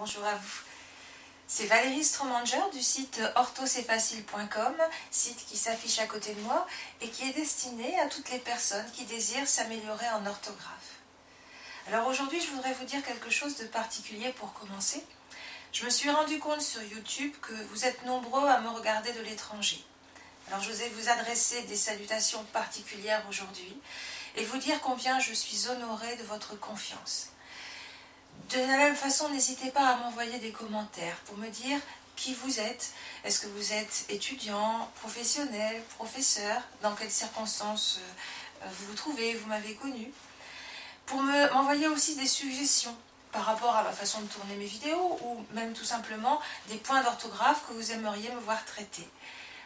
bonjour à vous. C'est Valérie Stromanger du site orthoc'estfacile.com, site qui s'affiche à côté de moi et qui est destiné à toutes les personnes qui désirent s'améliorer en orthographe. Alors aujourd'hui, je voudrais vous dire quelque chose de particulier pour commencer. Je me suis rendu compte sur YouTube que vous êtes nombreux à me regarder de l'étranger. Alors j'osais vous adresser des salutations particulières aujourd'hui et vous dire combien je suis honorée de votre confiance. De la même façon, n'hésitez pas à m'envoyer des commentaires pour me dire qui vous êtes. Est-ce que vous êtes étudiant, professionnel, professeur? Dans quelles circonstances vous vous trouvez, vous m'avez connu? Pour m'envoyer aussi des suggestions par rapport à ma façon de tourner mes vidéos ou même tout simplement des points d'orthographe que vous aimeriez me voir traiter.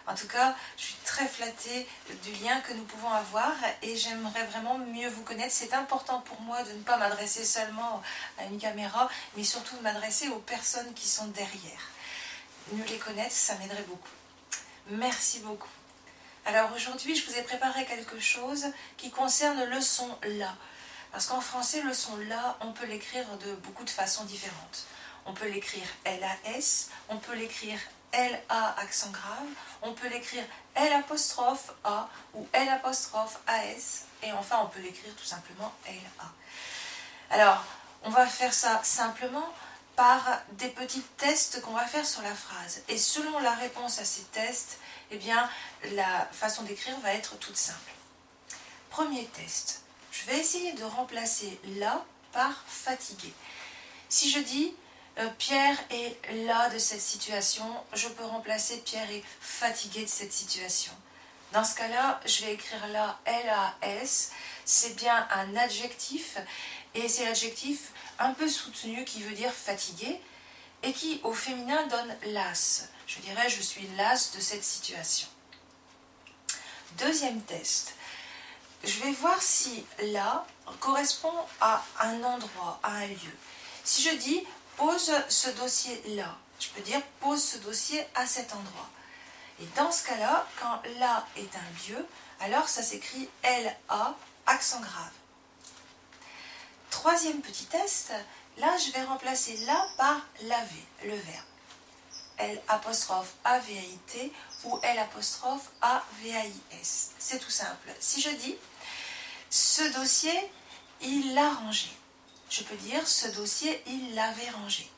En tout cas, je suis très flattée du lien que nous pouvons avoir et j'aimerais vraiment mieux vous connaître. C'est important pour moi de ne pas m'adresser seulement à une caméra, mais surtout de m'adresser aux personnes qui sont derrière. Mieux les connaître, ça m'aiderait beaucoup. Merci beaucoup. Alors aujourd'hui, je vous ai préparé quelque chose qui concerne le son LA. Parce qu'en français, le son LA, on peut l'écrire de beaucoup de façons différentes. On peut l'écrire LAS, on peut l'écrire LA accent grave, on peut l'écrire L'A ou L'AS, et enfin on peut l'écrire tout simplement LA. Alors, on va faire ça simplement par des petits tests qu'on va faire sur la phrase. Et selon la réponse à ces tests, eh bien, la façon d'écrire va être toute simple. Premier test. Je vais essayer de remplacer là par fatigué. Si je dis Pierre est là de cette situation, je peux remplacer Pierre est fatigué de cette situation. Dans ce cas-là, je vais écrire là LAS, c'est bien un adjectif et c'est l'adjectif un peu soutenu qui veut dire fatigué et qui au féminin donne las. Je dirais je suis las de cette situation. Deuxième test. Je vais voir si là correspond à un endroit, à un lieu. Si je dis pose ce dossier là, je peux dire pose ce dossier à cet endroit. Et dans ce cas-là, quand là est un lieu, alors ça s'écrit LA accent grave. Troisième petit test, là je vais remplacer là par laver, le verbe. L'AVAIT ou L'AVAIS. C'est tout simple. Si je dis ce dossier, il l'a rangé. Je peux dire ce dossier, il l'avait rangé.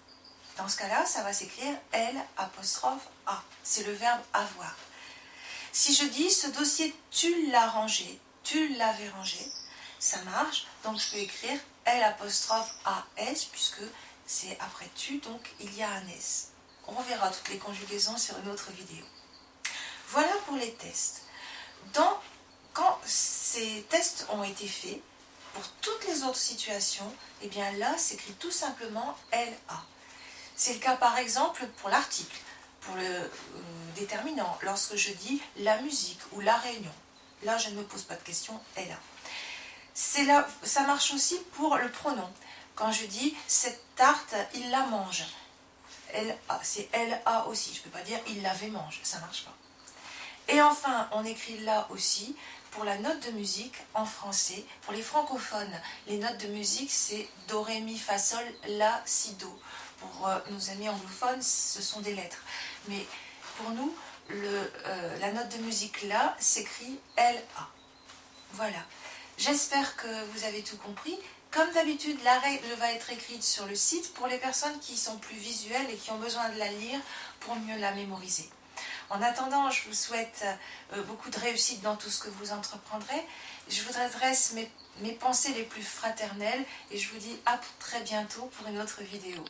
Dans ce cas-là, ça va s'écrire L'A. C'est le verbe avoir. Si je dis ce dossier, tu l'as rangé, tu l'avais rangé, ça marche. Donc je peux écrire L'AS puisque c'est après tu, donc il y a un S. On reverra toutes les conjugaisons sur une autre vidéo. Voilà pour les tests. Quand ces tests ont été faits, pour toutes les autres situations, eh bien là s'écrit tout simplement LA. C'est le cas par exemple pour l'article, pour le déterminant, lorsque je dis la musique ou la réunion. Là je ne me pose pas de question, LA. Ça marche aussi pour le pronom. Quand je dis cette tarte, il la mange. LA, c'est LA aussi. Je ne peux pas dire il l'avait mange, ça ne marche pas. Et enfin, on écrit là aussi pour la note de musique en français. Pour les francophones, les notes de musique c'est Do, Ré, Mi, Fa, Sol, La, Si, Do. Pour nos amis anglophones, ce sont des lettres. Mais pour nous, la note de musique là s'écrit LA. Voilà. J'espère que vous avez tout compris. Comme d'habitude, la règle va être écrite sur le site pour les personnes qui sont plus visuelles et qui ont besoin de la lire pour mieux la mémoriser. En attendant, je vous souhaite beaucoup de réussite dans tout ce que vous entreprendrez. Je vous adresse mes pensées les plus fraternelles et je vous dis à très bientôt pour une autre vidéo.